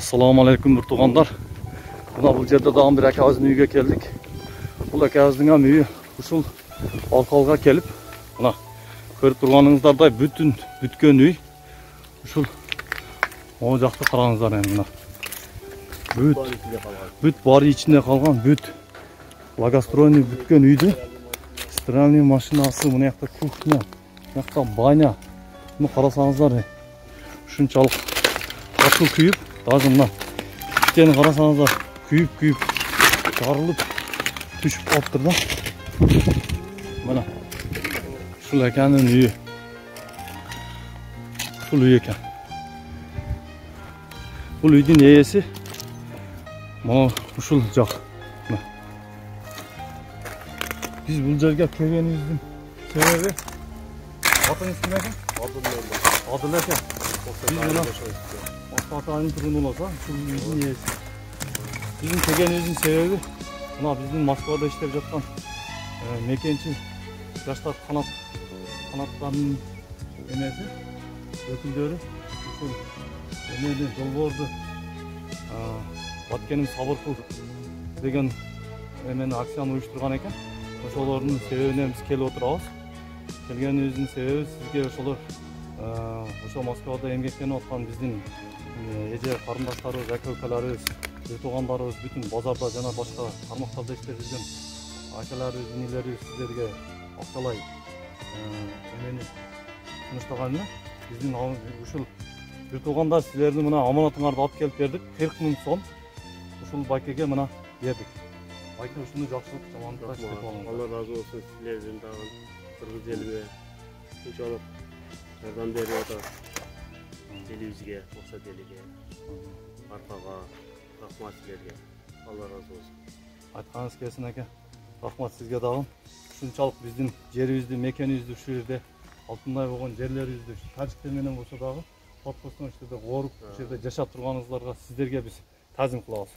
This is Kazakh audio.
Assalamu alaikum nurtuğanlar. Bu жерде dağın bir akabizin үйге keldik. Бұл akabizin үйі ушул алқалға келіп, мына көріп тұрғаныңыздардай бүткен үй. Ушул о жақты қараңыздар енді мына. Бүт бары içinde қалған бүт благоустроенный бүткен үйді. Стиральный машинасы, мына жақта кухня, мына жақта баня. Мұны қарасаңыздар, ушунчалык қатыл күйіп, даже мына иттені қарасаңыздар, күйіп жарылып түшіп қалыптыр да. Мына ушул экенин үйі. Ушул үй екен. Бұл үйдің иесі мына ушул жақ. Biz бұл жерге келгеніміздің себебі атыңыз кім екен? Адыл екен. Biz мына Атайын тұрғын оласа, ушул үйдің иесі. Bizim келгеніміздің себебі мына біздің Москвада иштеп жатқан мекенчил жаштар канаттарының эмеси өкүлдөрү ушул эмени долбоорду Баткеним сабыр кыл деген эмени акцияны уюштурган экен. Ошолордун себебине биз келип отурабыз. Келгенибиздин себеби сизге ошолор ошо Москвада эмгектенип аткан биздин эже карындаштарыбыз, ака-укаларыбыз, туугандарыбыз бүтүн базарда жана башка тармактарда иштеп жүргөн акаларыбыз, инилерибиз сиздерге акчалай эмени сунуштаган эле. Биздин ушул бир туугандар силердин мына аманатыңарды алып келип бердик. 40 000 сом ушул байкеге мына бердик. Байке ушуну жакшылык жамандыкка иштеп алыңыз. Алла разы болсун силерден дагы кыргыз элине ушунчалык жардам берип атат. Элибизге, Оксат элиге, аркага рахмат силерге. Алла разы болсун. Айтканыңыз келсин ака. Рахмат сизге дагы. Ушунчалык биздин жерибизди, мекенибизди ушул жерде алтындай болгон жерлерибизди тажиктер менен болсо дагы подпостон ушул жерде кооруп, ушул жерде жашап турганыңыздарга сиздерге биз таазим кылабыз.